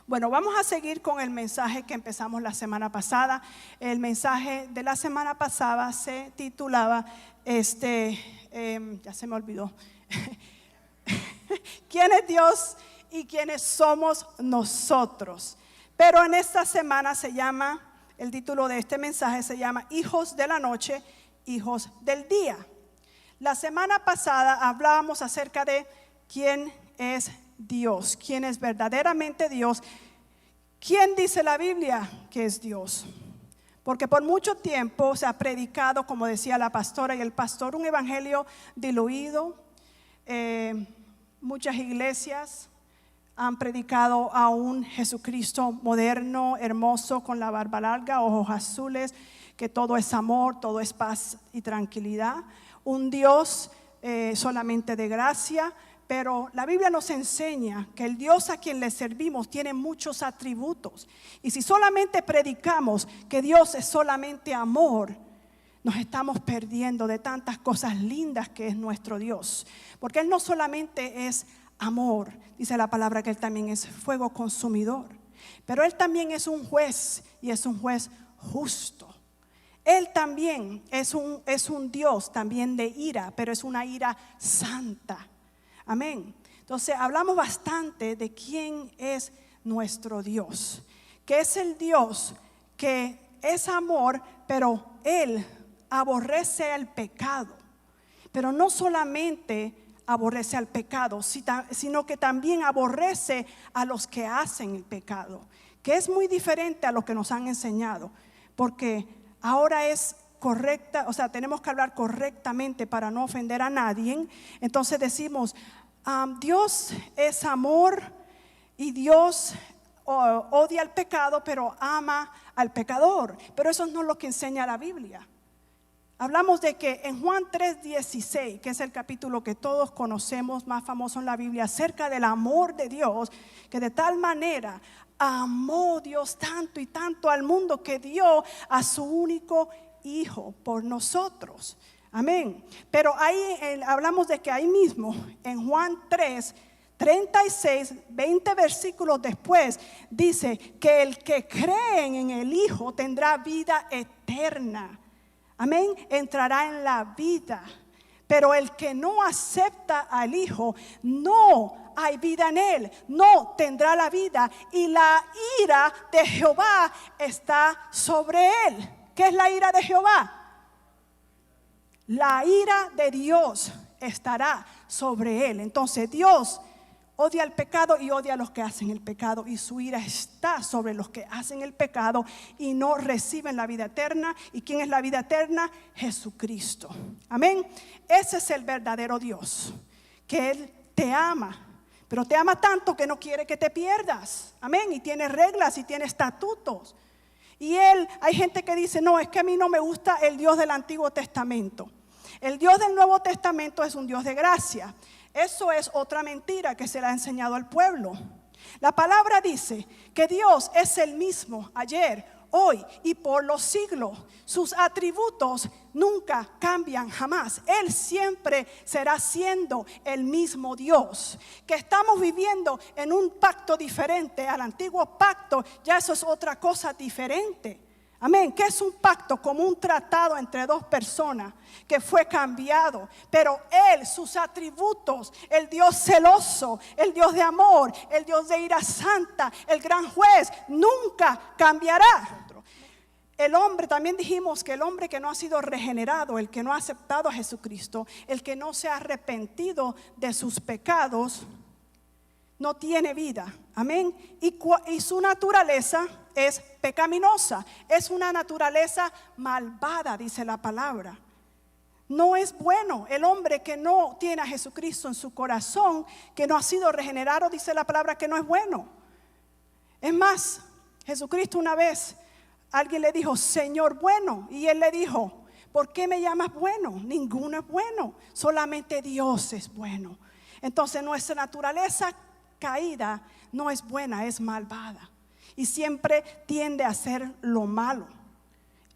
Bueno, vamos a seguir con el mensaje que empezamos la semana pasada. El mensaje de la semana pasada se titulaba, ya se me olvidó, ¿quién es Dios y quiénes somos nosotros? Pero en esta semana el título de este mensaje se llama Hijos de la Noche, Hijos del Día. La semana pasada hablábamos acerca de quién es Dios, quién es verdaderamente Dios. ¿Quién dice la Biblia que es Dios? Porque por mucho tiempo se ha predicado, como decía la pastora y el pastor, un evangelio diluido. Muchas iglesias han predicado a un Jesucristo moderno, hermoso, con la barba larga, ojos azules, que todo es amor, todo es paz y tranquilidad. Un Dios solamente de gracia. Pero la Biblia nos enseña que el Dios a quien le servimos tiene muchos atributos. Y si solamente predicamos que Dios es solamente amor, nos estamos perdiendo de tantas cosas lindas que es nuestro Dios. Porque Él no solamente es amor, dice la palabra que Él también es fuego consumidor. Pero Él también es un juez y es un juez justo. Él también es un Dios también de ira, pero es una ira santa. Amén. Entonces hablamos bastante de quién es nuestro Dios, que es el Dios que es amor, pero Él aborrece el pecado. Pero no solamente aborrece al pecado, sino que también aborrece a los que hacen el pecado, que es muy diferente a lo que nos han enseñado, porque ahora es correcta, tenemos que hablar correctamente para no ofender a nadie. Entonces decimos, Dios es amor y Dios odia el pecado, pero ama al pecador. Pero eso no es lo que enseña la Biblia. Hablamos de que en Juan 3:16, que es el capítulo que todos conocemos, más famoso en la Biblia, acerca del amor de Dios, que de tal manera amó Dios tanto y tanto al mundo que dio a su único Hijo por nosotros. Amén. Pero ahí hablamos de que ahí mismo en Juan 3:36, 20 versículos después, dice que el que cree en el Hijo tendrá vida eterna. Amén. Entrará en la vida. Pero el que no acepta al Hijo, no hay vida en él, no tendrá la vida. Y la ira de Jehová está sobre él. ¿Qué es la ira de Jehová? La ira de Dios estará sobre él. Entonces Dios odia el pecado y odia a los que hacen el pecado, y su ira está sobre los que hacen el pecado y no reciben la vida eterna. ¿Y quién es la vida eterna? Jesucristo. Amén. Ese es el verdadero Dios, que Él te ama, pero te ama tanto que no quiere que te pierdas. Amén. Y tiene reglas y tiene estatutos. Y hay gente que dice, no, es que a mí no me gusta el Dios del Antiguo Testamento. El Dios del Nuevo Testamento es un Dios de gracia. Eso es otra mentira que se le ha enseñado al pueblo. La palabra dice que Dios es el mismo ayer, hoy y por los siglos. Sus atributos nunca cambian jamás. Él siempre será siendo el mismo Dios. Que estamos viviendo en un pacto diferente al antiguo pacto, ya eso es otra cosa diferente. Amén. ¿Qué es un pacto? Como un tratado entre dos personas que fue cambiado. Pero Él, sus atributos, el Dios celoso, el Dios de amor, el Dios de ira santa, el gran juez, nunca cambiará. El hombre, también dijimos que el hombre que no ha sido regenerado, el que no ha aceptado a Jesucristo, el que no se ha arrepentido de sus pecados, no tiene vida. Amén. Y su naturaleza es pecaminosa. Es una naturaleza malvada, dice la palabra. No es bueno. El hombre que no tiene a Jesucristo en su corazón, que no ha sido regenerado, dice la palabra que no es bueno. Es más, Jesucristo una vez, alguien le dijo, Señor bueno, y Él le dijo, ¿por qué me llamas bueno? Ninguno es bueno, solamente Dios es bueno. Entonces nuestra naturaleza caída no es buena, es malvada, y siempre tiende a hacer lo malo.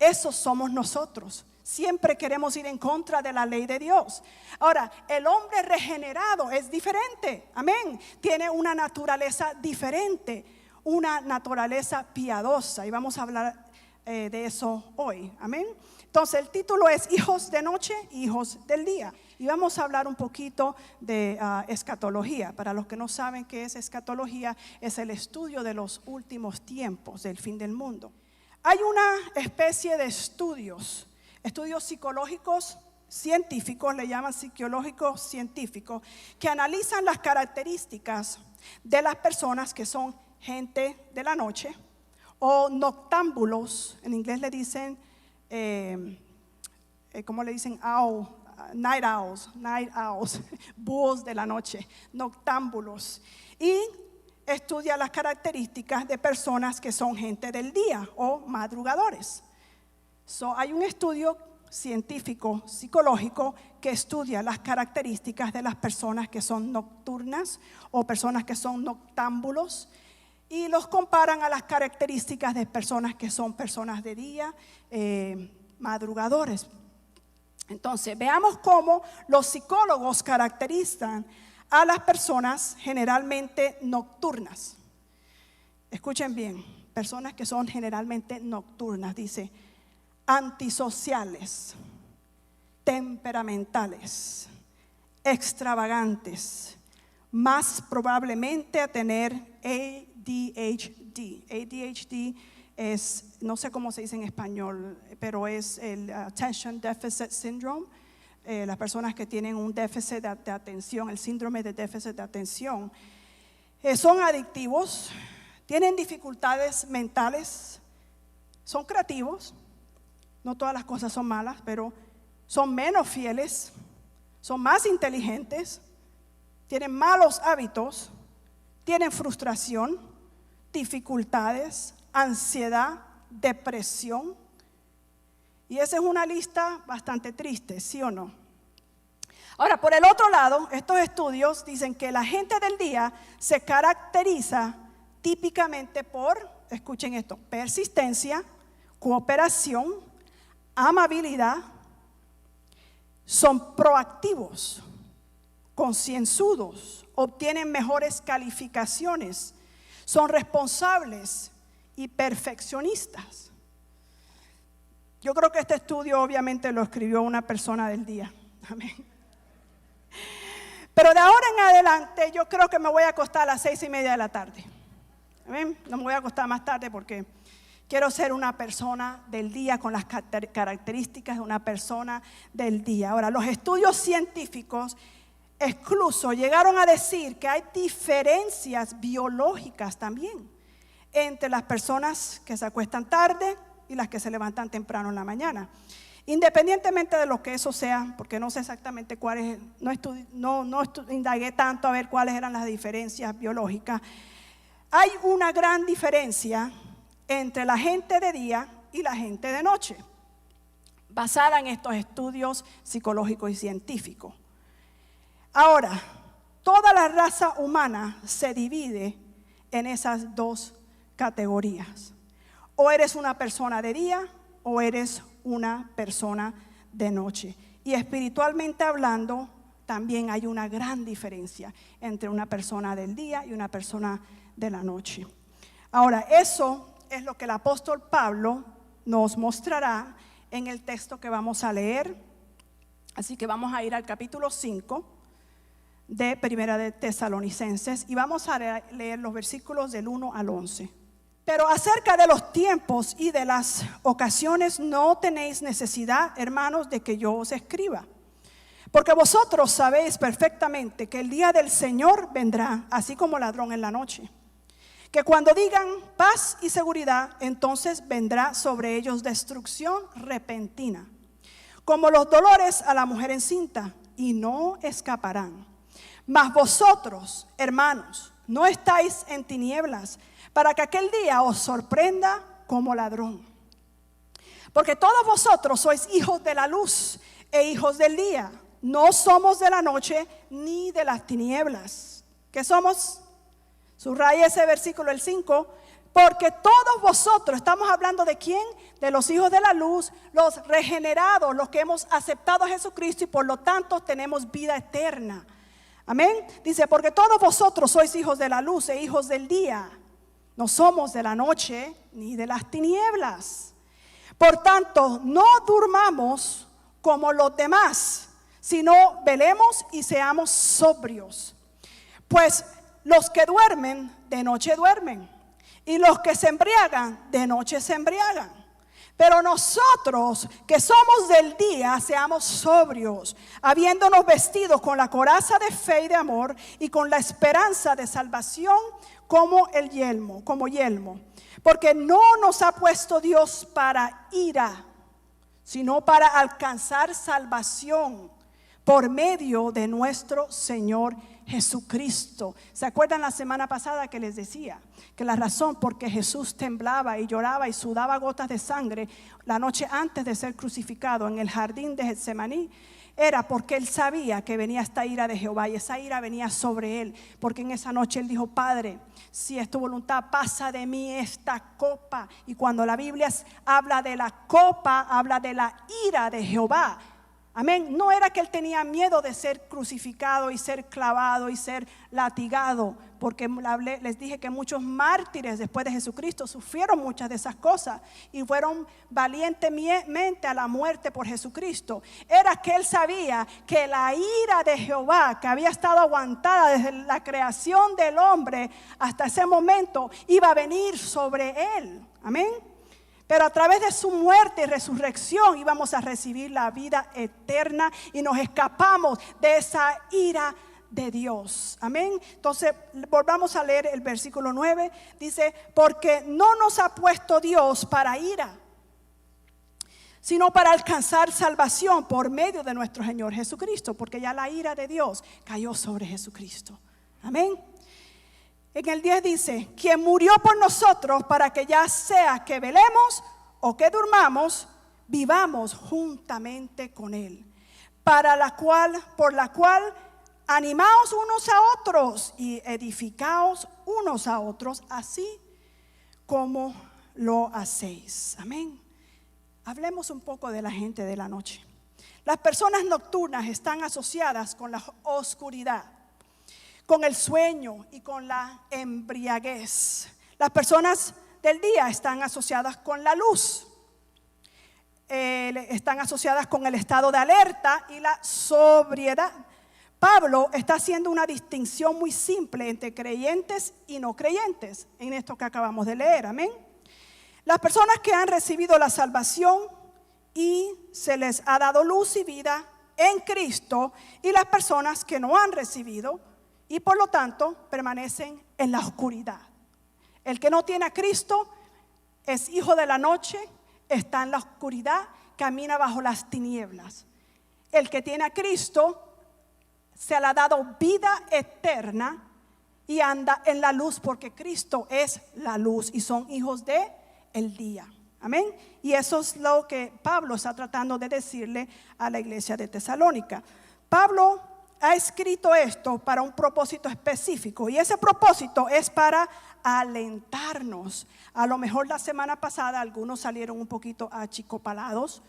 Eso somos nosotros. Siempre queremos ir en contra de la ley de Dios. Ahora, el hombre regenerado es diferente. Amén. Tiene una naturaleza diferente. una naturaleza piadosa. Y vamos a hablar de eso hoy. Amén. Entonces el título es Hijos de Noche, Hijos del Día. Y vamos a hablar un poquito de escatología. Para los que no saben qué es escatología, es el estudio de los últimos tiempos, del fin del mundo. Hay una especie de estudios psicológicos, científicos, le llaman psicológicos científicos, que analizan las características de las personas que son gente de la noche o noctámbulos. En inglés le dicen, ¿cómo le dicen? Night owls, búhos de la noche, noctámbulos. Y estudia las características de personas que son gente del día o madrugadores. Hay un estudio científico, psicológico, que estudia las características de las personas que son nocturnas o personas que son noctámbulos y los comparan a las características de personas que son personas de día, madrugadores. Entonces, veamos cómo los psicólogos caracterizan a las personas generalmente nocturnas. Escuchen bien, personas que son generalmente nocturnas, dice, antisociales, temperamentales, extravagantes, más probablemente a tener ADHD. ADHD es, no sé cómo se dice en español, pero es el Attention Deficit Syndrome. Las personas que tienen un déficit de atención, el síndrome de déficit de atención, son adictivos, tienen dificultades mentales, son creativos. No todas las cosas son malas, pero son menos fieles, son más inteligentes, tienen malos hábitos, tienen frustración, dificultades, ansiedad, depresión. Y esa es una lista bastante triste, ¿sí o no? Ahora, por el otro lado, estos estudios dicen que la gente del día se caracteriza típicamente por, escuchen esto, persistencia, cooperación, amabilidad, son proactivos, concienzudos, obtienen mejores calificaciones, son responsables y perfeccionistas. Yo creo que este estudio obviamente lo escribió una persona del día. Amén. Pero de ahora en adelante yo creo que me voy a acostar a las 6:30 de la tarde. Amén. No me voy a acostar más tarde porque quiero ser una persona del día con las características de una persona del día. Ahora, los estudios científicos incluso llegaron a decir que hay diferencias biológicas también entre las personas que se acuestan tarde y las que se levantan temprano en la mañana. Independientemente de lo que eso sea, porque no sé exactamente cuáles, no indagué tanto a ver cuáles eran las diferencias biológicas. Hay una gran diferencia entre la gente de día y la gente de noche, basada en estos estudios psicológicos y científicos. Ahora, toda la raza humana se divide en esas dos categorías. O eres una persona de día o eres una persona de noche. Y espiritualmente hablando, también hay una gran diferencia entre una persona del día y una persona de la noche. Ahora, eso es lo que el apóstol Pablo nos mostrará en el texto que vamos a leer. Así que vamos a ir al capítulo 5 de Primera de Tesalonicenses y vamos a leer los versículos del 1 al 11. Pero acerca de los tiempos y de las ocasiones no tenéis necesidad, hermanos, de que yo os escriba. Porque vosotros sabéis perfectamente que el día del Señor vendrá, así como ladrón en la noche. Que cuando digan paz y seguridad, entonces vendrá sobre ellos destrucción repentina, como los dolores a la mujer encinta, y no escaparán. Mas vosotros, hermanos, no estáis en tinieblas, para que aquel día os sorprenda como ladrón. Porque todos vosotros sois hijos de la luz e hijos del día. No somos de la noche ni de las tinieblas. ¿Qué somos? Subraya ese versículo, el 5. Porque todos vosotros, estamos hablando de quién, de los hijos de la luz, los regenerados, los que hemos aceptado a Jesucristo y por lo tanto tenemos vida eterna. Amén. Dice, porque todos vosotros sois hijos de la luz e hijos del día. No somos de la noche ni de las tinieblas. Por tanto, no durmamos como los demás, sino velemos y seamos sobrios. Pues los que duermen, de noche duermen, y los que se embriagan, de noche se embriagan. Pero nosotros que somos del día, seamos sobrios, habiéndonos vestido con la coraza de fe y de amor, y con la esperanza de salvación como yelmo. Porque no nos ha puesto Dios para ira, sino para alcanzar salvación por medio de nuestro Señor Jesucristo. ¿Se acuerdan la semana pasada que les decía que la razón por que Jesús temblaba y lloraba y sudaba gotas de sangre la noche antes de ser crucificado en el jardín de Getsemaní era porque él sabía que venía esta ira de Jehová, y esa ira venía sobre él, porque en esa noche él dijo: Padre, si es tu voluntad, pasa de mí esta copa. Y cuando la Biblia habla de la copa, habla de la ira de Jehová. Amén. No era que él tenía miedo de ser crucificado y ser clavado y ser latigado, porque les dije que muchos mártires después de Jesucristo sufrieron muchas de esas cosas y fueron valientemente a la muerte por Jesucristo. Era que él sabía que la ira de Jehová, que había estado aguantada desde la creación del hombre hasta ese momento, iba a venir sobre él. Amén. Pero a través de su muerte y resurrección íbamos a recibir la vida eterna y nos escapamos de esa ira de Dios. Amén. Entonces volvamos a leer el versículo 9. Dice: porque no nos ha puesto Dios para ira, sino para alcanzar salvación por medio de nuestro Señor Jesucristo. Porque ya la ira de Dios cayó sobre Jesucristo. Amén. En el 10 dice: quien murió por nosotros para que ya sea que velemos o que durmamos, vivamos juntamente con él. Por la cual animaos unos a otros y edificaos unos a otros, así como lo hacéis. Amén. Hablemos un poco de la gente de la noche. Las personas nocturnas están asociadas con la oscuridad, con el sueño y con la embriaguez. Las personas del día están asociadas con la luz, están asociadas con el estado de alerta y la sobriedad. Pablo está haciendo una distinción muy simple entre creyentes y no creyentes en esto que acabamos de leer. Amén. Las personas que han recibido la salvación y se les ha dado luz y vida en Cristo, y las personas que no han recibido y por lo tanto permanecen en la oscuridad. El que no tiene a Cristo es hijo de la noche, está en la oscuridad, camina bajo las tinieblas. El que tiene a Cristo se le ha dado vida eterna y anda en la luz, porque Cristo es la luz y son hijos de el día. Amén. Y eso es lo que Pablo está tratando de decirle a la iglesia de Tesalónica. Pablo ha escrito esto para un propósito específico, y ese propósito es para alentarnos. A lo mejor la semana pasada algunos salieron un poquito achicopalados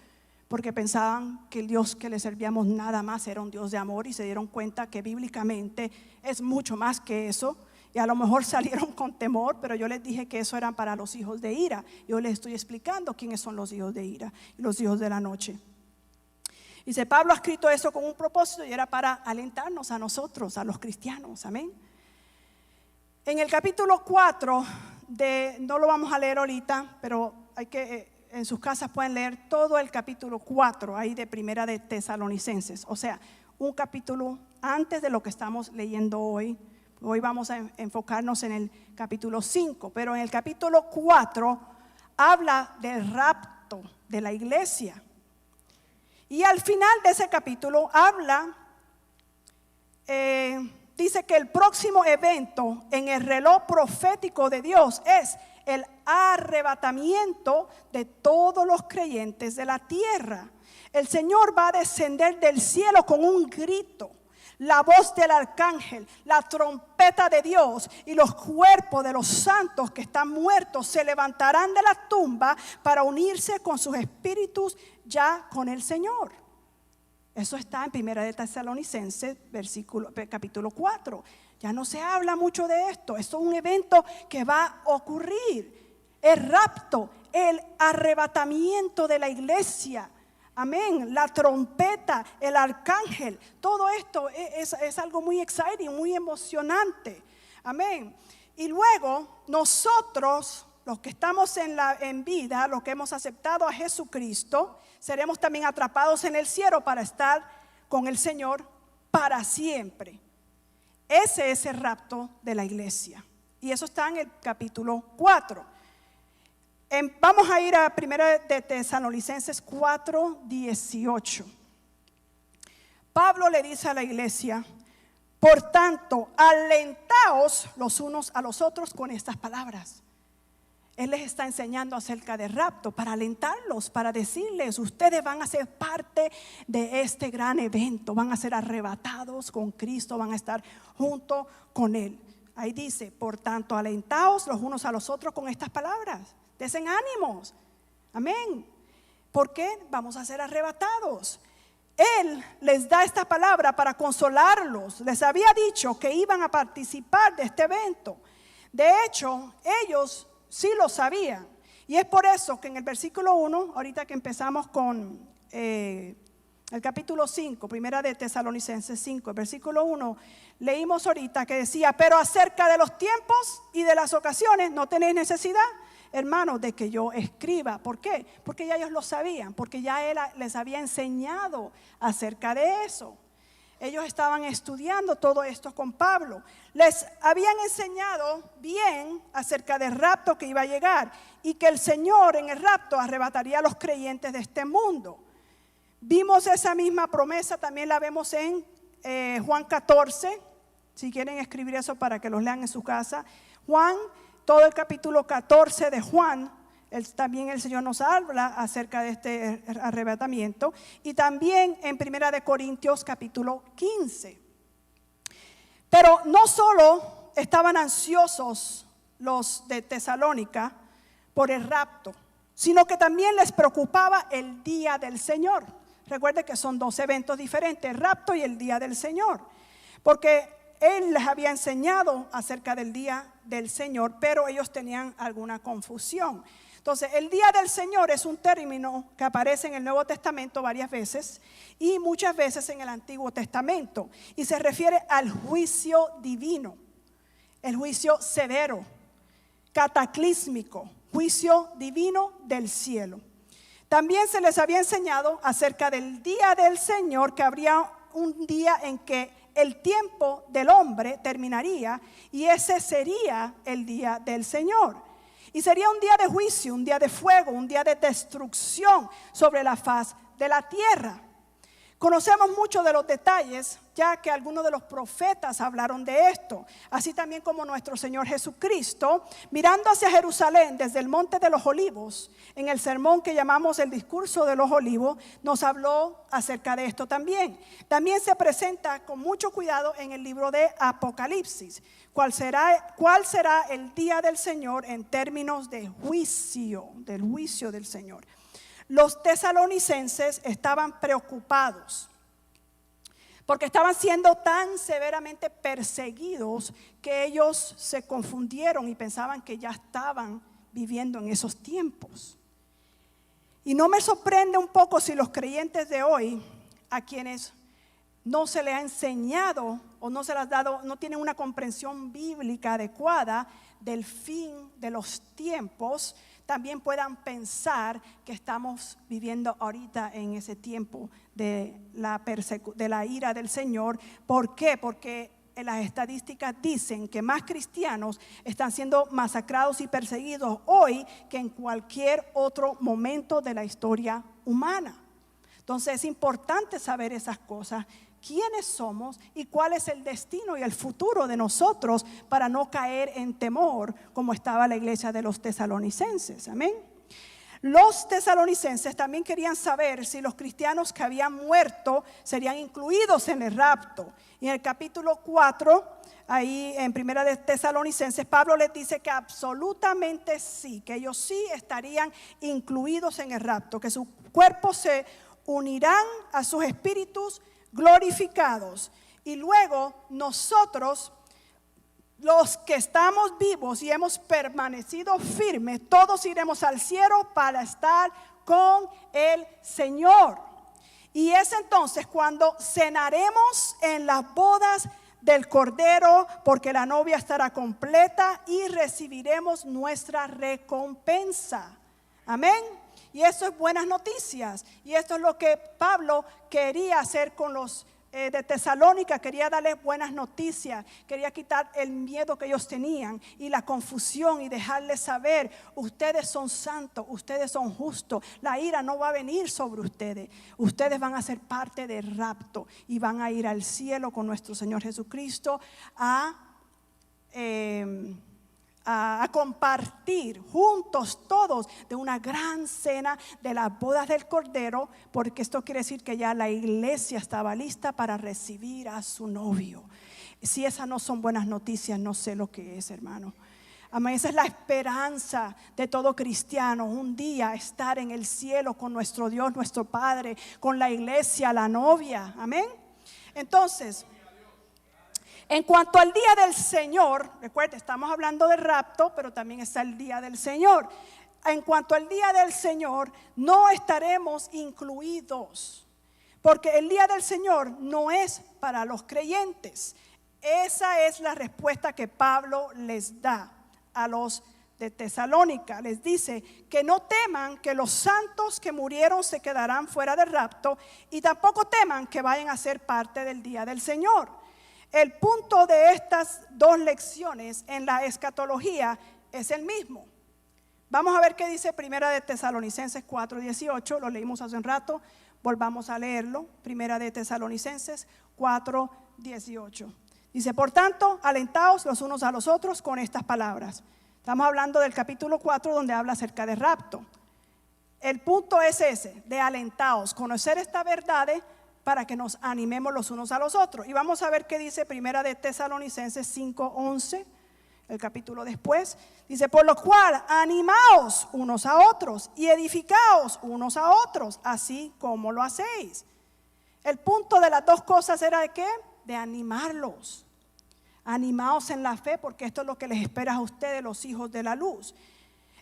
porque pensaban que el Dios que le servíamos nada más era un Dios de amor, y se dieron cuenta que bíblicamente es mucho más que eso. Y a lo mejor salieron con temor, pero yo les dije que eso eran para los hijos de ira. Yo les estoy explicando quiénes son los hijos de ira y los hijos de la noche. Dice, Pablo ha escrito eso con un propósito, y era para alentarnos a nosotros, a los cristianos. Amén. En el capítulo 4 no lo vamos a leer ahorita, pero hay que en sus casas pueden leer todo el capítulo 4 ahí de Primera de Tesalonicenses. O sea, un capítulo antes de lo que estamos leyendo hoy. Hoy vamos a enfocarnos en el capítulo 5, pero en el capítulo 4 habla del rapto de la iglesia. Y al final de ese capítulo habla, dice que el próximo evento en el reloj profético de Dios es el arrebatamiento de todos los creyentes de la tierra. El Señor va a descender del cielo con un grito, la voz del arcángel, la trompeta de Dios, y los cuerpos de los santos que están muertos se levantarán de la tumba para unirse con sus espíritus ya con el Señor. Eso está en Primera de Tesalonicenses capítulo 4. Ya no se habla mucho de esto. Esto es un evento que va a ocurrir. El rapto, el arrebatamiento de la iglesia. Amén. La trompeta, el arcángel. Todo esto es algo muy exciting, muy emocionante. Amén. Y luego nosotros, los que estamos en vida, los que hemos aceptado a Jesucristo, seremos también atrapados en el cielo para estar con el Señor para siempre. Ese es el rapto de la iglesia. Y eso está en el capítulo 4. Vamos a ir a 1 de Tesalonicenses 4:18. Pablo le dice a la iglesia: por tanto, alentaos los unos a los otros con estas palabras. Él les está enseñando acerca del rapto para alentarlos, para decirles: ustedes van a ser parte de este gran evento, van a ser arrebatados con Cristo, van a estar junto con Él. Ahí dice: por tanto, alentaos los unos a los otros con estas palabras. Desen ánimos. Amén. ¿Por qué? Vamos a ser arrebatados. Él les da esta palabra para consolarlos. Les había dicho que iban a participar de este evento. De hecho, ellos sí lo sabían. Y es por eso que en el versículo 1, ahorita que empezamos con el capítulo 5, primera de Tesalonicenses 5, el versículo 1, leímos ahorita que decía: pero acerca de los tiempos y de las ocasiones no tenéis necesidad, hermanos, de que yo escriba. ¿Por qué? Porque ya ellos lo sabían, porque ya Él les había enseñado acerca de eso. Ellos estaban estudiando todo esto con Pablo. Les habían enseñado bien acerca del rapto que iba a llegar y que el Señor en el rapto arrebataría a los creyentes de este mundo. Vimos esa misma promesa, también la vemos en Juan 14. Si quieren escribir eso para que los lean en su casa. Juan, todo el capítulo 14 de Juan. También el Señor nos habla acerca de este arrebatamiento. Y también en 1 de Corintios capítulo 15. Pero no solo estaban ansiosos los de Tesalónica por el rapto, sino que también les preocupaba el día del Señor. Recuerden que son dos eventos diferentes: el rapto y el día del Señor. Porque Él les había enseñado acerca del día del Señor, pero ellos tenían alguna confusión. Entonces, el día del Señor es un término que aparece en el Nuevo Testamento varias veces y muchas veces en el Antiguo Testamento, y se refiere al juicio divino, el juicio severo, cataclísmico, juicio divino del cielo. También se les había enseñado acerca del día del Señor, que habría un día en que el tiempo del hombre terminaría y ese sería el día del Señor. Y sería un día de juicio, un día de fuego, un día de destrucción sobre la faz de la tierra. Conocemos mucho de los detalles, ya que algunos de los profetas hablaron de esto, así también como nuestro Señor Jesucristo, mirando hacia Jerusalén desde el Monte de los Olivos, en el sermón que llamamos el Discurso de los Olivos, nos habló acerca de esto también. También se presenta con mucho cuidado en el libro de Apocalipsis. ¿Cuál será el día del Señor en términos de juicio, del juicio del Señor? Los tesalonicenses estaban preocupados porque estaban siendo tan severamente perseguidos que ellos se confundieron y pensaban que ya estaban viviendo en esos tiempos. Y no me sorprende un poco si los creyentes de hoy, a quienes no se les ha enseñado o no se les ha dado, no tienen una comprensión bíblica adecuada del fin de los tiempos, también puedan pensar que estamos viviendo ahorita en ese tiempo de la ira del Señor. ¿Por qué? Porque las estadísticas dicen que más cristianos están siendo masacrados y perseguidos hoy que en cualquier otro momento de la historia humana. Entonces es importante saber esas cosas, quiénes somos y cuál es el destino y el futuro de nosotros para no caer en temor como estaba la iglesia de los tesalonicenses. Amén. Los tesalonicenses también querían saber si los cristianos que habían muerto serían incluidos en el rapto. Y en el capítulo 4, ahí en 1 de Tesalonicenses, Pablo les dice que absolutamente sí, que ellos sí estarían incluidos en el rapto, que sus cuerpos se unirán a sus espíritus glorificados. Y luego nosotros los que estamos vivos y hemos permanecido firmes, todos iremos al cielo para estar con el Señor. Y es entonces cuando cenaremos en las bodas del Cordero, porque la novia estará completa y recibiremos nuestra recompensa. Amén. Y eso es buenas noticias. Y esto es lo que Pablo quería hacer con los de Tesalónica. Quería darles buenas noticias, quería quitar el miedo que ellos tenían y la confusión y dejarles saber: ustedes son santos, ustedes son justos, la ira no va a venir sobre ustedes, ustedes van a ser parte del rapto y van a ir al cielo con nuestro Señor Jesucristo a compartir juntos todos de una gran cena de las bodas del Cordero, porque esto quiere decir que ya la iglesia estaba lista para recibir a su novio. Si esas no son buenas noticias, no sé lo que es, hermano. Amén. Esa es la esperanza de todo cristiano, un día estar en el cielo con nuestro Dios, nuestro Padre, con la iglesia, la novia. Amén. Entonces, en cuanto al día del Señor, recuerden, estamos hablando de rapto, pero también está el día del Señor. En cuanto al día del Señor, no estaremos incluidos, porque el día del Señor no es para los creyentes. Esa es la respuesta que Pablo les da a los de Tesalónica. Les dice que no teman que los santos que murieron se quedarán fuera del rapto, y tampoco teman que vayan a ser parte del día del Señor. El punto de estas dos lecciones en la escatología es el mismo. Vamos a ver qué dice Primera de Tesalonicenses 4:18. Lo leímos hace un rato, volvamos a leerlo. Primera de Tesalonicenses 4:18. Dice: por tanto, alentaos los unos a los otros con estas palabras. Estamos hablando del capítulo 4, donde habla acerca de rapto. El punto es ese, de alentaos, conocer esta verdad para que nos animemos los unos a los otros. Y vamos a ver qué dice Primera de Tesalonicenses 5:11, el capítulo después. Dice: por lo cual animaos unos a otros y edificaos unos a otros, así como lo hacéis. El punto de las dos cosas era de qué: de animarlos. Animaos en la fe, porque esto es lo que les espera a ustedes, los hijos de la luz.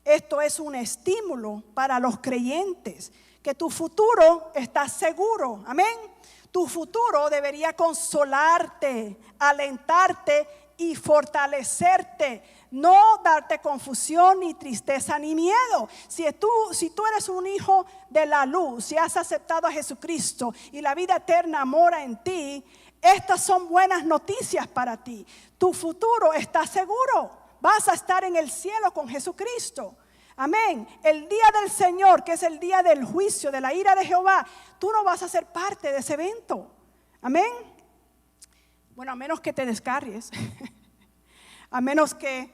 Esto es un estímulo para los creyentes, que tu futuro está seguro. Amén. Tu futuro debería consolarte, alentarte y fortalecerte, no darte confusión, ni tristeza, ni miedo. Si tú eres un hijo de la luz, si has aceptado a Jesucristo y la vida eterna mora en ti, estas son buenas noticias para ti. Tu futuro está seguro. Vas a estar en el cielo con Jesucristo. Amén. El día del Señor, que es el día del juicio, de la ira de Jehová, tú no vas a ser parte de ese evento. Amén. Bueno, a menos que te descarries, a menos que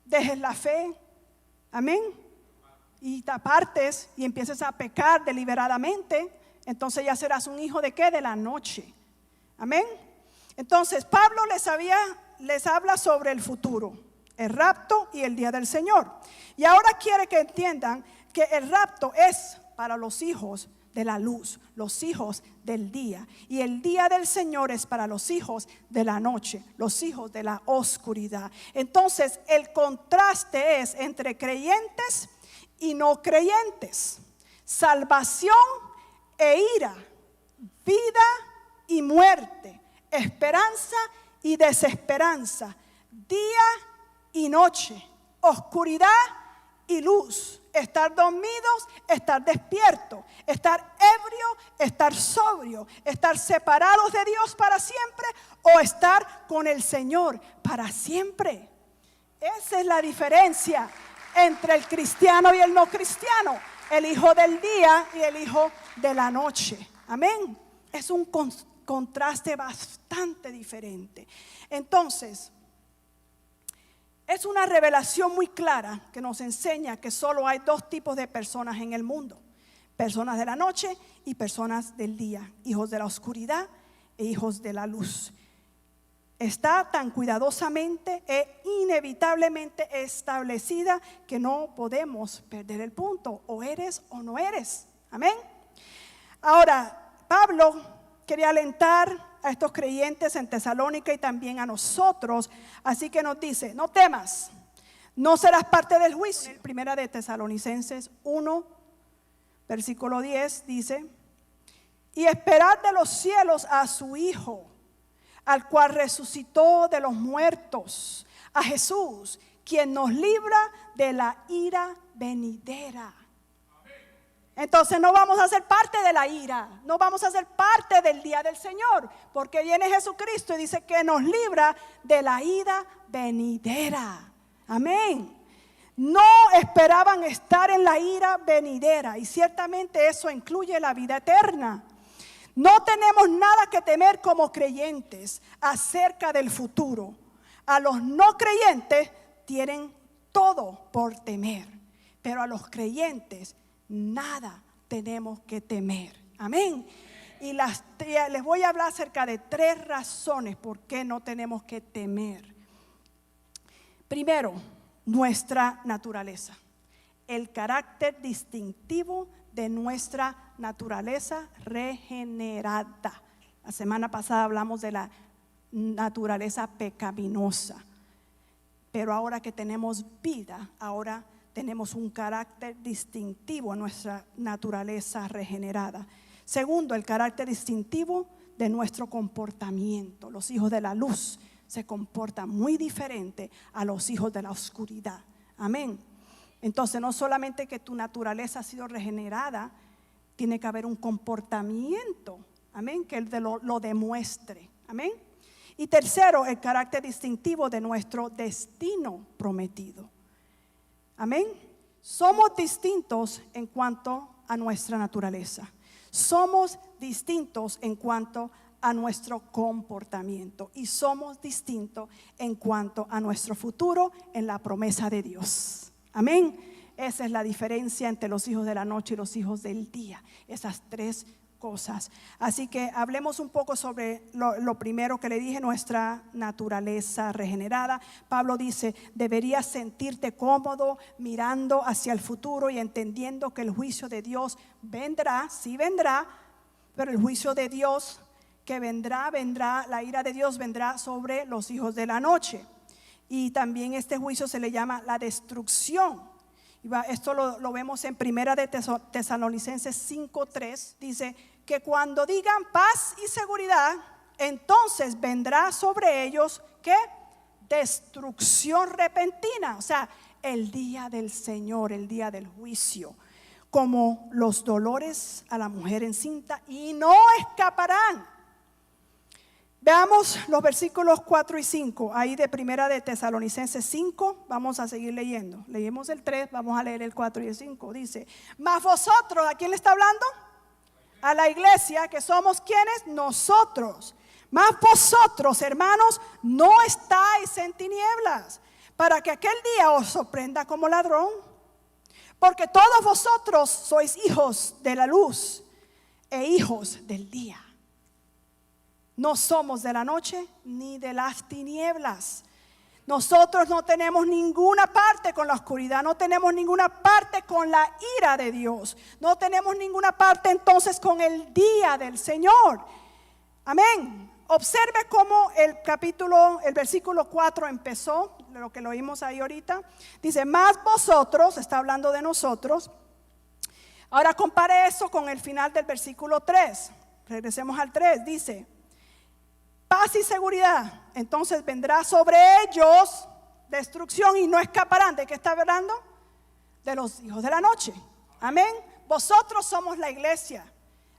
dejes la fe. Amén. Y te apartes y empieces a pecar deliberadamente, entonces ya serás un hijo de ¿qué? De la noche. Amén. Entonces Pablo les habla sobre el futuro, el rapto y el día del Señor. Y ahora quiere que entiendan que el rapto es para los hijos de la luz, los hijos del día. Y el día del Señor es para los hijos de la noche, los hijos de la oscuridad. Entonces el contraste es entre creyentes y no creyentes, salvación e ira, vida y muerte, esperanza y desesperanza, día y noche, oscuridad y luz, estar dormidos, estar despiertos, estar ebrio, estar sobrio, estar separados de Dios para siempre o estar con el Señor para siempre. Esa es la diferencia entre el cristiano y el no cristiano, el hijo del día y el hijo de la noche. Amén. Es un contraste bastante diferente. Entonces, es una revelación muy clara que nos enseña que solo hay dos tipos de personas en el mundo: personas de la noche y personas del día, hijos de la oscuridad e hijos de la luz. Está tan cuidadosamente e inevitablemente establecida que no podemos perder el punto: o eres o no eres. Amén. Ahora, Pablo quería alentar a estos creyentes en Tesalónica y también a nosotros. Así que nos dice: no temas, no serás parte del juicio. Primera de Tesalonicenses 1, versículo 10 dice: y esperad de los cielos a su Hijo, al cual resucitó de los muertos, a Jesús, quien nos libra de la ira venidera. Entonces no vamos a ser parte de la ira, no vamos a ser parte del día del Señor, porque viene Jesucristo y dice que nos libra de la ira venidera. Amén. No esperaban estar en la ira venidera, y ciertamente eso incluye la vida eterna. No tenemos nada que temer como creyentes acerca del futuro. A los no creyentes tienen todo por temer, pero a los creyentes nada tenemos que temer. Amén. Y les voy a hablar acerca de 3 razones por qué no tenemos que temer. Primero, nuestra naturaleza, el carácter distintivo de nuestra naturaleza regenerada. La semana pasada hablamos de la naturaleza pecaminosa, pero ahora que tenemos vida, ahora tenemos un carácter distintivo en nuestra naturaleza regenerada. Segundo, el carácter distintivo de nuestro comportamiento. Los hijos de la luz se comportan muy diferente a los hijos de la oscuridad. Amén. Entonces no solamente que tu naturaleza ha sido regenerada, tiene que haber un comportamiento, amén, que lo demuestre. Amén. Y tercero, el carácter distintivo de nuestro destino prometido. Amén. Somos distintos en cuanto a nuestra naturaleza. Somos distintos en cuanto a nuestro comportamiento. Y somos distintos en cuanto a nuestro futuro en la promesa de Dios. Amén. Esa es la diferencia entre los hijos de la noche y los hijos del día. Esas 3 cosas. Así que hablemos un poco sobre lo primero que le dije, nuestra naturaleza regenerada. Pablo dice: deberías sentirte cómodo mirando hacia el futuro y entendiendo que el juicio de Dios vendrá, sí vendrá, pero el juicio de Dios que vendrá, la ira de Dios vendrá sobre los hijos de la noche. Y también este juicio se le llama la destrucción. Esto lo vemos en Primera de Tesalonicenses 5:3. Dice que cuando digan paz y seguridad, entonces vendrá sobre ellos ¿qué? Destrucción repentina. O sea, el día del Señor, el día del juicio, como los dolores a la mujer encinta, y no escaparán. Veamos los versículos 4 y 5 ahí de Primera de Tesalonicenses 5. Vamos a seguir leyendo. Leímos el 3, vamos a leer el 4 y el 5. Dice: mas vosotros, ¿a quién le está hablando? A la iglesia, que somos ¿quiénes? Nosotros. Mas vosotros, hermanos, no estáis en tinieblas, para que aquel día os sorprenda como ladrón. Porque todos vosotros sois hijos de la luz e hijos del día. No somos de la noche ni de las tinieblas. Nosotros no tenemos ninguna parte con la oscuridad, no tenemos ninguna parte con la ira de Dios, no tenemos ninguna parte entonces con el día del Señor. Amén. Observe cómo el versículo 4 empezó, lo que lo oímos ahí ahorita. Dice: más vosotros, está hablando de nosotros. Ahora compare eso con el final del versículo 3. Regresemos al 3, dice: paz y seguridad, entonces vendrá sobre ellos destrucción y no escaparán. ¿De qué está hablando? De los hijos de la noche. Amén. Vosotros somos la iglesia.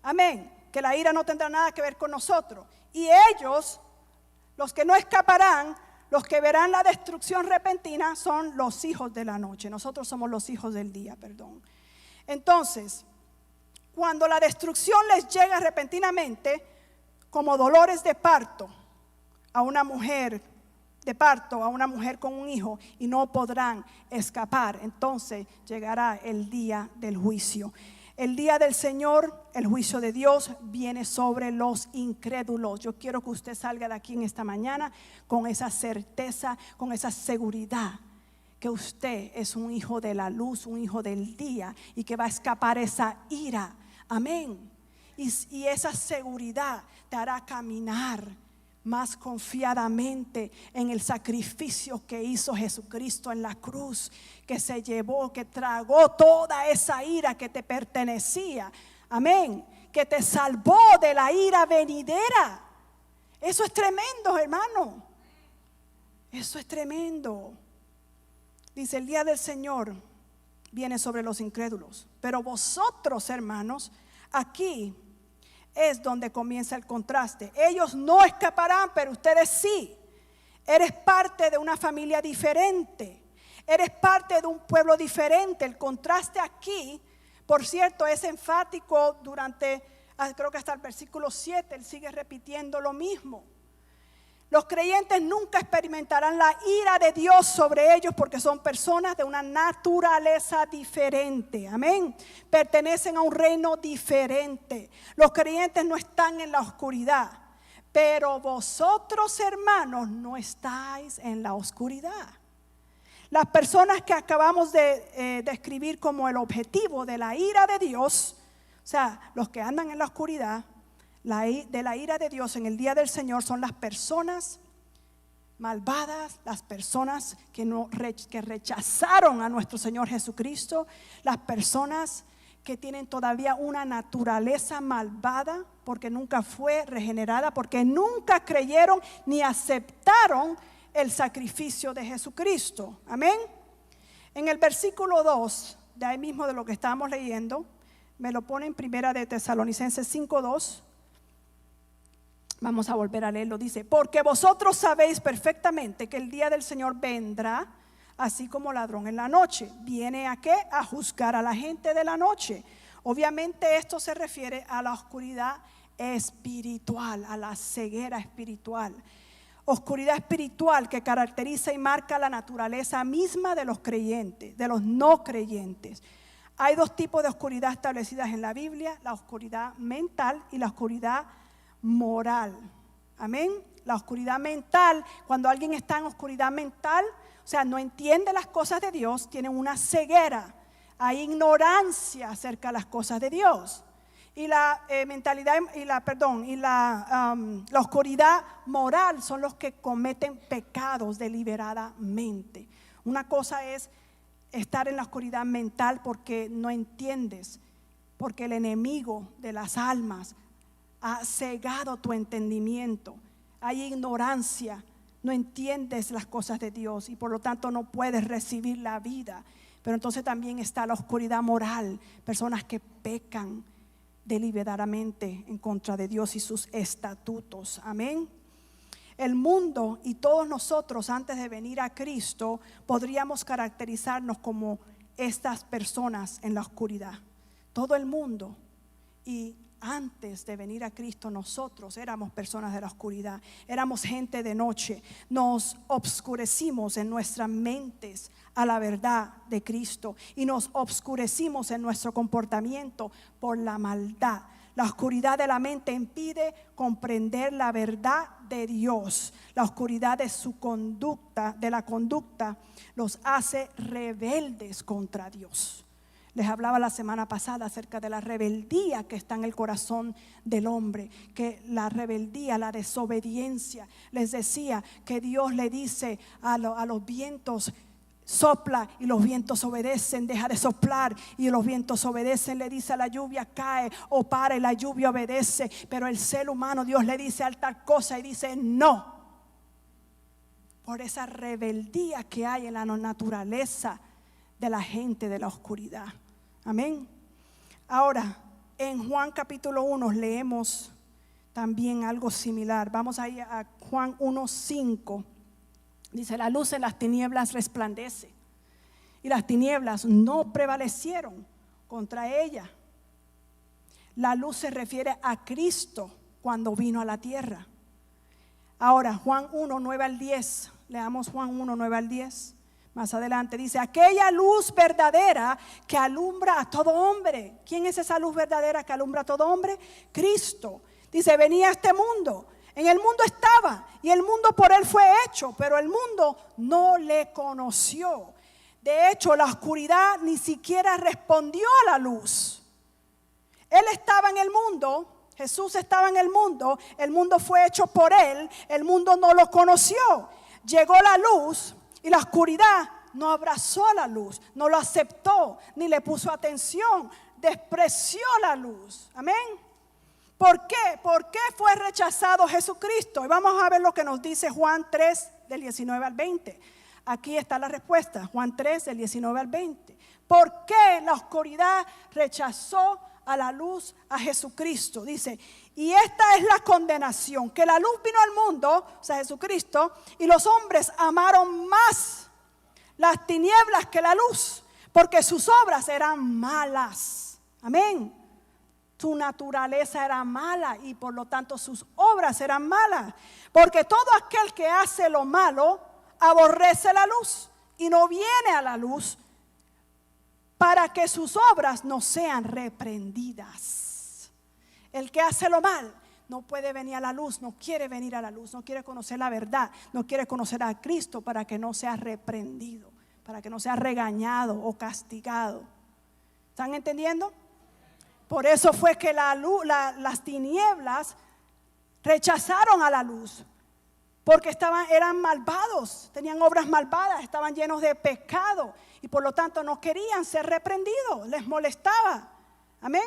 Amén. Que la ira no tendrá nada que ver con nosotros. Y ellos, los que no escaparán, los que verán la destrucción repentina, son los hijos de la noche. Nosotros somos los hijos del día, perdón. Entonces, cuando la destrucción les llega repentinamente, como dolores de parto a una mujer, a una mujer con un hijo, y no podrán escapar, entonces llegará el día del juicio. El día del Señor, el juicio de Dios viene sobre los incrédulos. Yo quiero que usted salga de aquí en esta mañana con esa certeza, con esa seguridad, que usted es un hijo de la luz, un hijo del día, y que va a escapar esa ira. Amén. y esa seguridad te hará caminar más confiadamente en el sacrificio que hizo Jesucristo en la cruz, que se llevó, que tragó toda esa ira que te pertenecía. Amén. Que te salvó de la ira venidera. Eso es tremendo, hermano. Eso es tremendo. Dice, el día del Señor viene sobre los incrédulos. Pero vosotros, hermanos, aquí es donde comienza el contraste. Ellos no escaparán, pero ustedes sí. Eres parte de una familia diferente. Eres parte de un pueblo diferente. El contraste aquí, por cierto, es enfático durante, creo que hasta el versículo 7, él sigue repitiendo lo mismo. Los creyentes nunca experimentarán la ira de Dios sobre ellos porque son personas de una naturaleza diferente. Amén. Pertenecen a un reino diferente. Los creyentes no están en la oscuridad, pero vosotros, hermanos, no estáis en la oscuridad. Las personas que acabamos de describir como el objetivo de la ira de Dios, o sea, los que andan en la oscuridad, de la ira de Dios en el día del Señor son las personas malvadas, las personas que rechazaron a nuestro Señor Jesucristo, las personas que tienen todavía una naturaleza malvada porque nunca fue regenerada, porque nunca creyeron ni aceptaron el sacrificio de Jesucristo. Amén. En el versículo 2, de ahí mismo de lo que estábamos leyendo, me lo pone en Primera de Tesalonicenses 5:2. Vamos a volver a leerlo. Dice, porque vosotros sabéis perfectamente que el día del Señor vendrá así como ladrón en la noche. ¿Viene a qué? A juzgar a la gente de la noche. Obviamente esto se refiere a la oscuridad espiritual, a la ceguera espiritual. Oscuridad espiritual que caracteriza y marca la naturaleza misma de los creyentes, de los no creyentes. Hay dos tipos de oscuridad establecidas en la Biblia: la oscuridad mental y la oscuridad moral. Amén. La oscuridad mental, cuando alguien está en oscuridad mental, o sea, no entiende las cosas de Dios, tiene una ceguera, hay ignorancia acerca de las cosas de Dios. Y la mentalidad y la oscuridad moral son los que cometen pecados deliberadamente. Una cosa es estar en la oscuridad mental porque no entiendes, porque el enemigo de las almas ha cegado tu entendimiento. Hay ignorancia, no entiendes las cosas de Dios y por lo tanto no puedes recibir la vida. Pero entonces también está la oscuridad moral, personas que pecan deliberadamente en contra de Dios y sus estatutos. Amén. El mundo y todos nosotros antes de venir a Cristo podríamos caracterizarnos como estas personas en la oscuridad. Todo el mundo, y antes de venir a Cristo nosotros éramos personas de la oscuridad, éramos gente de noche, nos obscurecimos en nuestras mentes a la verdad de Cristo y nos obscurecimos en nuestro comportamiento por la maldad. La oscuridad de la mente impide comprender la verdad de Dios. La oscuridad de su conducta, de la conducta, los hace rebeldes contra Dios. Les hablaba la semana pasada acerca de la rebeldía que está en el corazón del hombre, que la rebeldía, la desobediencia. Les decía que Dios le dice a los vientos: sopla, y los vientos obedecen. Deja de soplar y los vientos obedecen. Le dice a la lluvia: cae o para, y la lluvia obedece. Pero el ser humano, Dios le dice tal cosa y dice no, por esa rebeldía que hay en la naturaleza de la gente de la oscuridad. Amén. Ahora, en Juan capítulo 1 leemos también algo similar. Vamos a ir a Juan 1:5. Dice: la luz en las tinieblas resplandece, y las tinieblas no prevalecieron contra ella. La luz se refiere a Cristo cuando vino a la tierra. Ahora, Juan 1:9-10. Leamos Juan 1:9-10. Más adelante dice: aquella luz verdadera que alumbra a todo hombre. ¿Quién es esa luz verdadera que alumbra a todo hombre? Cristo. Dice: venía a este mundo. En el mundo estaba y el mundo por él fue hecho, pero el mundo no le conoció. De hecho, la oscuridad ni siquiera respondió a la luz. Él estaba en el mundo, Jesús estaba en el mundo fue hecho por Él, el mundo no lo conoció. Llegó la luz y la oscuridad no abrazó a la luz, no lo aceptó, ni le puso atención, despreció la luz. Amén. ¿Por qué? ¿Por qué fue rechazado Jesucristo? Y vamos a ver lo que nos dice Juan 3, del 19 al 20. Aquí está la respuesta, Juan 3, del 19 al 20. ¿Por qué la oscuridad rechazó a la luz a Jesucristo? Dice, y esta es la condenación, que la luz vino al mundo, o sea Jesucristo, y los hombres amaron más las tinieblas que la luz, porque sus obras eran malas. Amén. Su naturaleza era mala y por lo tanto sus obras eran malas. Porque todo aquel que hace lo malo aborrece la luz y no viene a la luz para que sus obras no sean reprendidas. El que hace lo mal no puede venir a la luz, no quiere venir a la luz, no quiere conocer la verdad, no quiere conocer a Cristo para que no sea reprendido, para que no sea regañado o castigado. ¿Están entendiendo? Por eso fue que las tinieblas rechazaron a la luz, porque eran malvados, tenían obras malvadas, estaban llenos de pecado y por lo tanto no querían ser reprendidos, les molestaba. Amén.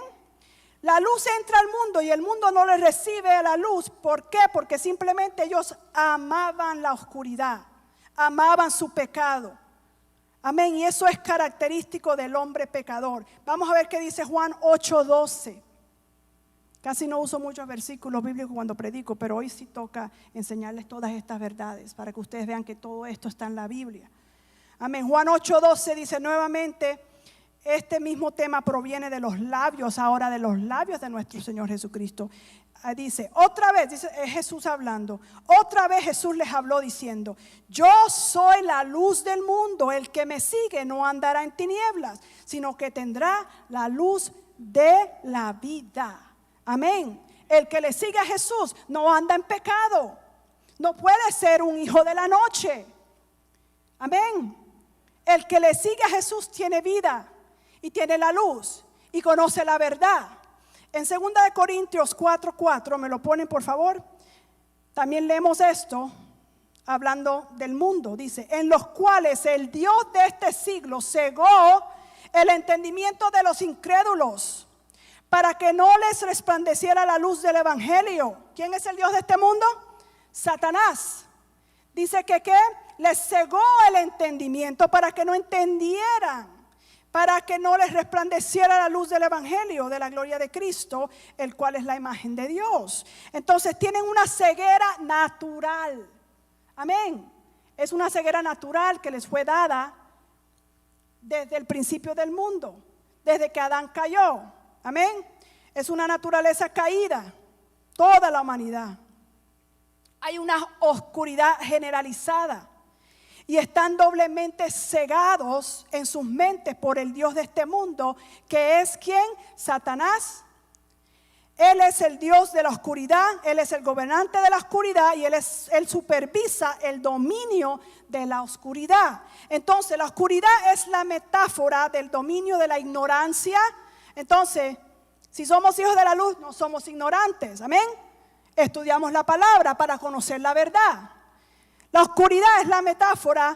La luz entra al mundo y el mundo no le recibe a la luz. ¿Por qué? Porque simplemente ellos amaban la oscuridad, amaban su pecado. Amén, y eso es característico del hombre pecador. Vamos a ver qué dice Juan 8:12. Casi no uso muchos versículos bíblicos cuando predico, pero hoy sí toca enseñarles todas estas verdades para que ustedes vean que todo esto está en la Biblia. Amén, Juan 8:12 dice nuevamente, este mismo tema proviene de los labios, ahora de los labios de nuestro Señor Jesucristo. Dice, otra vez, dice Jesús hablando, otra vez Jesús les habló diciendo, yo soy la luz del mundo, el que me sigue no andará en tinieblas, sino que tendrá la luz de la vida. Amén. El que le sigue a Jesús no anda en pecado, no puede ser un hijo de la noche. Amén. El que le sigue a Jesús tiene vida y tiene la luz y conoce la verdad. En 2 Corintios 4:4, me lo ponen por favor. También leemos esto, hablando del mundo. Dice, en los cuales el Dios de este siglo cegó el entendimiento de los incrédulos, para que no les resplandeciera la luz del evangelio. ¿Quién es el Dios de este mundo? Satanás. Dice que les cegó el entendimiento para que no entendieran, para que no les resplandeciera la luz del evangelio de la gloria de Cristo, el cual es la imagen de Dios. Entonces tienen una ceguera natural. Amén. Es una ceguera natural que les fue dada desde el principio del mundo, desde que Adán cayó. Amén. Es una naturaleza caída, toda la humanidad. Hay una oscuridad generalizada. Y están doblemente cegados en sus mentes por el Dios de este mundo, que es ¿quién? Satanás. Él es el Dios de la oscuridad, Él es el gobernante de la oscuridad y Él supervisa el dominio de la oscuridad. Entonces la oscuridad es la metáfora del dominio de la ignorancia. Entonces, si somos hijos de la luz, no somos ignorantes. Amén. Estudiamos la palabra para conocer la verdad. La oscuridad es la metáfora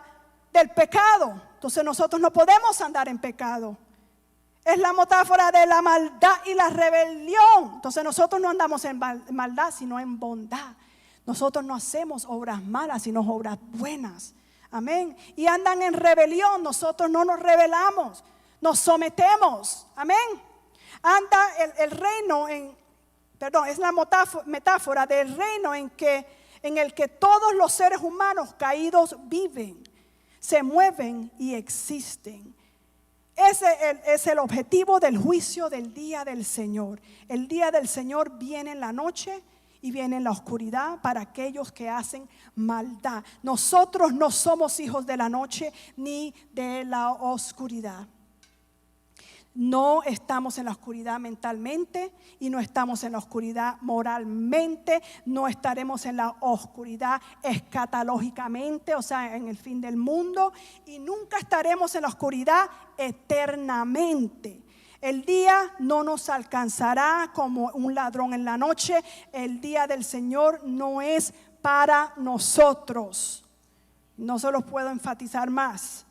del pecado. Entonces nosotros no podemos andar en pecado. Es la metáfora de la maldad y la rebelión. Entonces nosotros no andamos en maldad, sino en bondad. Nosotros no hacemos obras malas, sino obras buenas. Amén. Y andan en rebelión. Nosotros no nos rebelamos, nos sometemos. Amén. Anda el reino es la metáfora del reino en el que todos los seres humanos caídos viven, se mueven y existen. Ese es el objetivo del juicio del día del Señor. El día del Señor viene en la noche y viene en la oscuridad para aquellos que hacen maldad. Nosotros no somos hijos de la noche ni de la oscuridad. No estamos en la oscuridad mentalmente y no estamos en la oscuridad moralmente, no estaremos en la oscuridad escatológicamente, o sea, en el fin del mundo, y nunca estaremos en la oscuridad eternamente. El día no nos alcanzará como un ladrón en la noche. El día del Señor no es para nosotros. No se los puedo enfatizar más.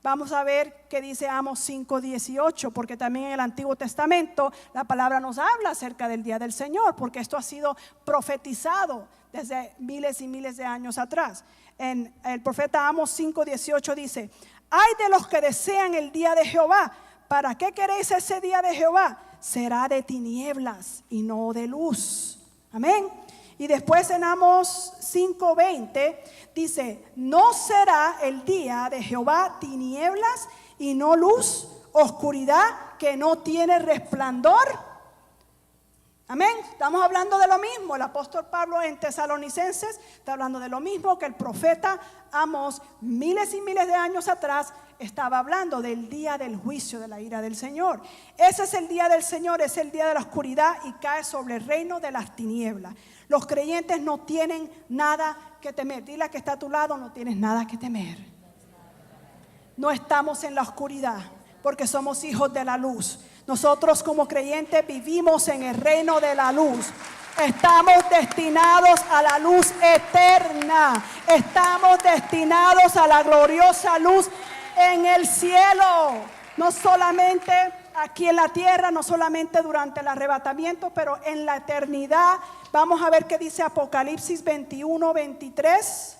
Vamos a ver qué dice Amos 5:18, porque también en el Antiguo Testamento la palabra nos habla acerca del día del Señor, porque esto ha sido profetizado desde miles y miles de años atrás. En el profeta Amos 5:18 dice: ay de los que desean el día de Jehová. ¿Para qué queréis ese día de Jehová? Será de tinieblas y no de luz. Amén. Y después en Amos 5:20 dice: no será el día de Jehová tinieblas y no luz, oscuridad que no tiene resplandor. Amén. Estamos hablando de lo mismo. El apóstol Pablo en Tesalonicenses está hablando de lo mismo que el profeta Amos miles y miles de años atrás estaba hablando del día del juicio, de la ira del Señor. Ese es el día del Señor, es el día de la oscuridad y cae sobre el reino de las tinieblas. Los creyentes no tienen nada que temer. Dile a que está a tu lado: no tienes nada que temer. No estamos en la oscuridad porque somos hijos de la luz. Nosotros como creyentes vivimos en el reino de la luz. Estamos destinados a la luz eterna. Estamos destinados a la gloriosa luz en el cielo. No solamente aquí en la tierra, no solamente durante el arrebatamiento, pero en la eternidad. Vamos a ver qué dice Apocalipsis 21:23.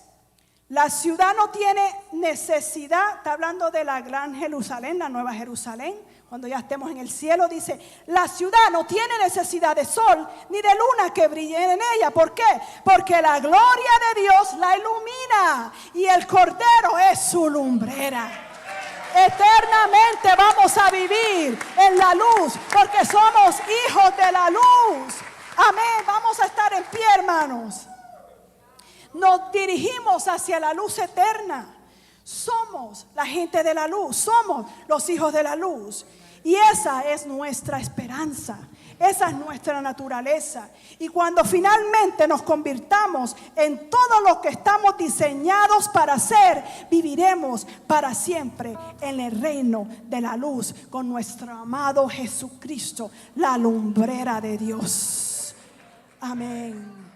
La ciudad no tiene necesidad, está hablando de la gran Jerusalén, la nueva Jerusalén, cuando ya estemos en el cielo. Dice: la ciudad no tiene necesidad de sol ni de luna que brille en ella. ¿Por qué? Porque la gloria de Dios la ilumina y el Cordero es su lumbrera. Eternamente vamos a vivir en la luz porque somos hijos de la luz. Amén. Vamos a estar en pie, hermanos. Nos dirigimos hacia la luz eterna. Somos la gente de la luz, somos los hijos de la luz. Y esa es nuestra esperanza, esa es nuestra naturaleza. Y cuando finalmente nos convirtamos en todo lo que estamos diseñados para ser, viviremos para siempre en el reino de la luz con nuestro amado Jesucristo, la lumbrera de Dios. Amén.